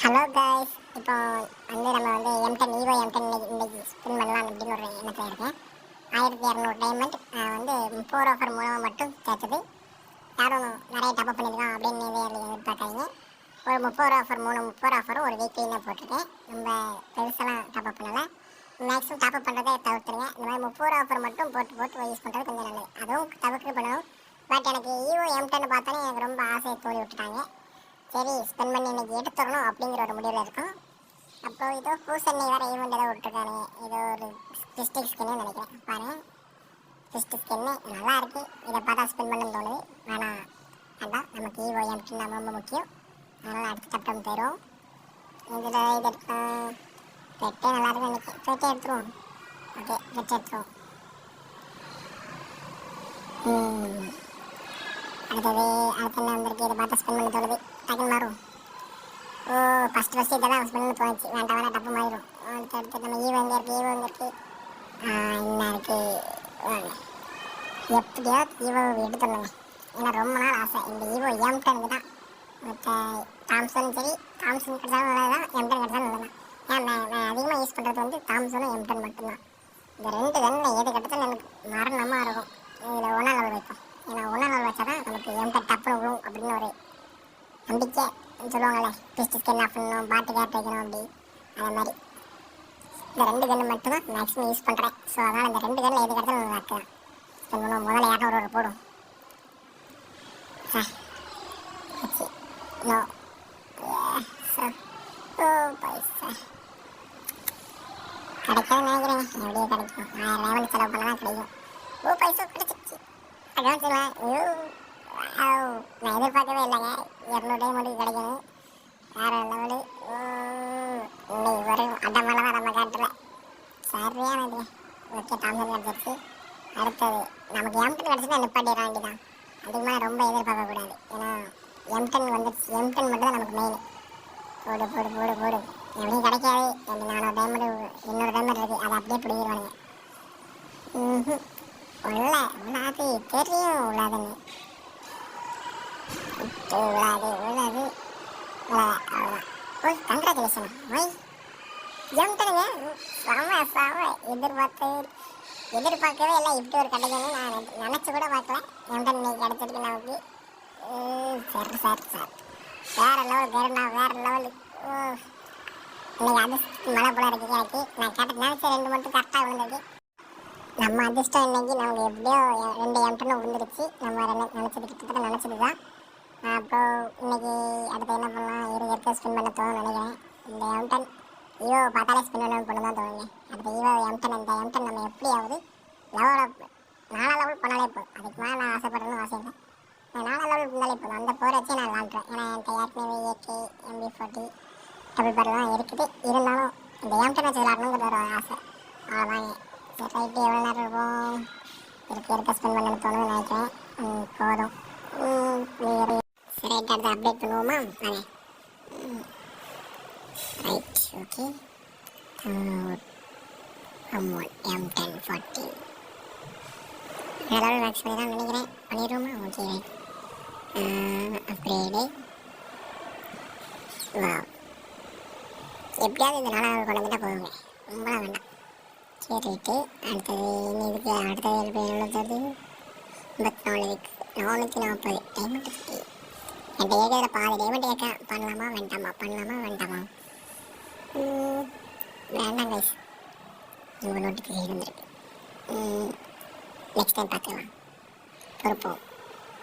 Hello guys, இப்போ நம்ம M10 ஈவோ M10 இன்னைக்கு ஸ்பின் பண்ணலாம் அப்படின்னு ஒரு எண்ணத்தில் இருக்கேன். 1200 டைமண்ட் ஃபோர் ஆஃபர் மூலமாக மட்டும் கிடைச்சது. யாரும் நிறைய டாப்அப் பண்ணியிருக்கான் அப்படின்னு எதிர்பார்க்காதீங்க. ஒரு 30 ஆஃபர் 30 ஆஃபரும் ஒரு வீக்லின்னு போட்டிருக்கேன். நம்ம பெருசெல்லாம் டாப்அப் பண்ணலை. மேக்ஸிமம் டாப்அப் பண்ணுறதே தவிர்த்துருங்க. இந்த மாதிரி 30 ஆஃபர் மட்டும் போட்டு யூஸ் பண்ணுறது கொஞ்சம் நல்லது. அதுவும் தவிர்த்து பண்ணணும். பட் எனக்கு ஈவோ M10 பார்த்தாலே எனக்கு ரொம்ப ஆசையை தோழி விட்டுட்டாங்க. சரி, ஸ்பெண்ட் பண்ணி இன்னைக்கு எடுத்துடணும் அப்படிங்கிற ஒரு முடிவில் இருக்கும். அப்போ இதோ பூசண்ணி வேறு ஈவெண்ட் ஏதோ விட்டுருக்கானுங்க. ஏதோ ஒரு பிஸ்டிக் ஸ்கின்னு நினைக்கிறேன். பாருங்கள், பிஸ்டிக் ஸ்கின்னு நல்லா இருக்குது. இதை பார்த்தா ஸ்பெண்ட் பண்ணணும்னு தோணுது. வேணாம் வேண்டாம், நமக்கு ஈவோ M10 நம்ம ரொம்ப முக்கியம். அதனால் அடுத்த சட்டம் போயிடும். இதில் இது பெட்டே நல்லா இருக்கு நினைக்கிறேன். பெட்டே எடுத்துருவோம். ஓகே, பெட்டே எடுத்துருவோம். அடுத்து என்ன வந்திருக்கு? இதை பார்த்தா ஸ்பெண்ட் பண்ண தோணுது. டக்குன்னு மாறும். ஓ, ஃபஸ்ட்டு இதெல்லாம் ஸ்பெண்ட் தோணுச்சு. வேண்டாம் டப்பு மாறிடும். அடுத்து நம்ம ஈவோ எங்கே இருக்குது? என்ன இருக்குது? எப்படியாவது ஈவோ எடுத்துடணுங்க. ஏன்னா ரொம்ப நாள் ஆசை இந்த ஈவோ M10 தான். மற்ற தாம்சனும் சரி, தாம்சன் கிடைச்சாலும் நல்லா தான், M10 கிடைச்சாலும் நல்லா தான். ஏன் நான் அதிகமாக யூஸ் பண்ணுறது தாம்சனும் M10 மட்டும்தான். இந்த ரெண்டு கண்ணில் எது கிட்டத்தாலும் எனக்கு மரணமாக இருக்கும். இதில் 1 லெவல் வைப்போம். ஏன்னா 1 லெவல் வச்சா தான் நமக்கு M10 டப்புன்னு விழும் அப்படின்னு ஒரு நம்பிக்கை சொல்லுவாங்கள்ல. பிஸ்ட் ஸ்கின் ஆஃப் பண்ணணும், பாட்டு கேட் வைக்கணும் அப்படி. அதே மாதிரி இந்த ரெண்டு கன்று மட்டும்தான் மேக்ஸிமம் யூஸ் பண்ணுறேன். ஸோ அதனால் இந்த ரெண்டு கண்ணில் எது கிடத்தாலும் நல்லா இருக்கலாம். ஸ்பெண்ட் பண்ணுவோம். முதல்ல 200 போடும். நோ பைசா கிடைக்காதுன்னு நினைக்கிறேன். எப்படியே கிடைக்கும். 1000 லெவல் செலவு பண்ணால் தான் கிடைக்கும். பைசா கிடைச்சிருச்சு. அதான் சொல்லுவேன். நான் எதிர்பார்க்கவே இல்லைங்க 200 டைமண்ட் கிடைக்கணும். வேறு லெவலு. இன்னைக்கு ஒரு அடமலை தான் நம்ம காட்டுல சரியானது. ஓகே, தாம்சன் கிடச்சிருச்சு. அடுத்தது நமக்கு M10 கிடச்சினா நிப்பாட்டிட வேண்டிதான். அதிகமாக ரொம்ப எதிர்பார்க்கக்கூடாது. ஏன்னா M10 வந்துடுச்சு. M10 மட்டும் தான் நமக்கு மெயின். போடு போடு போடு போடு. எப்படியும் கிடைக்காது. 400 டைமண்ட், 200 டைமண்ட் இருக்குது. அதை அப்படியே பிடிக்கிறானுங்க. உள்ளாது தெரியும். உள்ளாதுன்னு உள்ளாது அவ்வளோதான். ஓய், கங்க்ராச்சுலேஷன். ஓய் M10ங்க. செம எதிர்பார்க்கவே இல்லை இப்படி ஒரு கிடைக்கணும்னு நான் நினச்சி கூட பார்க்கல. M10 இன்னைக்கு கிடச்சிருக்கு நமக்கு. சார் வேறு லெவல் கருணா, வேறு லெவலு. இன்னைக்கு அதிர்ஷ்டம் மழை போல இருக்கு எனக்கு. நான் கேட்ட நினச்ச 2 மட்டும் கரெக்டாக விழுந்துருக்கு. நம்ம அதிர்ஷ்டம் இன்னைக்கு நமக்கு எப்படியோ 2 M10 விழுந்துருச்சு. நம்ம நினச்சது கிட்டத்தட்ட நினச்சது தான். அப்புறம் இன்னைக்கு அடுத்து என்ன பண்ணலாம்? இருக்க ஸ்பின் பண்ண தோணுன்னு நினைக்கிறேன். இந்த M10 ஈவோ பார்த்தாலே ஸ்பின் பண்ண தான் தோணுங்க. அடுத்த ஈவோ M10 இந்த M10 நம்ம எப்படியாவது லெவல் 4 லெவல் பண்ணாலே போதும். அதுக்கு மேலே நான் ஆசைப்படுறேன்னு அவசியம் இல்லை. நான் 4 லெவல் இருந்தாலே போதும். அந்த போரை வச்சு நான் விளாண்டுறேன். ஏன்னா என்கிட்ட ஏற்கனவே AK, MB40 டபுள் பேர் தான் இருக்குது. இருந்தாலும் இந்த M10 வச்சு விளாடணுங்கிற ஒரு ஆசை. அவ்வளோதாங்க. சரி, ரைட்டு. எவ்வளோ நேரம் இருக்கும்? இருக்க ஸ்பெண்ட் பண்ண தோணுன்னு நினைக்கிறேன். போதும். சரி, ரைட். அடுத்து அப்டேட் பண்ணுவோமா? வாங்க. Right, okay. M1014 level maths பண்ணி தான் நினைக்கிறேன். பண்ணிடுவோமா? Okay, right. அப்கிரேடு. வா, எப்படியாவது இந்த 4 கொண்டு வந்துட்டால் போதுங்க. ரொம்பலாம் வேண்டாம். சரி, ரைட்டு. அடுத்தது இதுக்கு அடுத்தது எவ்வளோ தருது? 5440 டைமண்ட் இருக்குது. என்கிட்ட ஏற்கனவே பாதி டைமண்ட் பண்ணலாமா வேண்டாமா? வேண்டாம் கைஸ். உங்கள் நோட்டிஃபிகேஷன் இருந்திருக்கு. நெக்ஸ்ட் டைம் பார்க்கலாம்.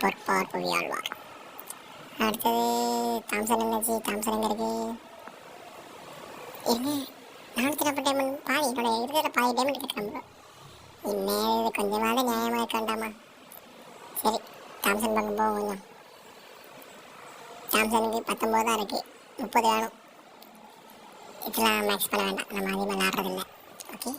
பொறுப்பார் புவியாழ்வார். அடுத்தது தாம்சன் என்னாச்சு? தாம்சன் எங்கே இருக்குது? என்ன 440 டைமண்ட்? பாதி என்னோட இருக்கிற பாதி டைமண்ட் கேட்குறோம். இன்னும் இது கொஞ்சமாவது நியாயமாக இருக்க வேண்டாமா? சரி, தாம்சன் பக்கம் போகும். கொஞ்சம் சாம்சனுக்கு 19 தான் இருக்குது. 30 வேணும். இதெல்லாம் மேக்ஸ் பண்ண வேண்டாம். நம்ம அதிகமாக விளாட்றதில்லை. ஓகே.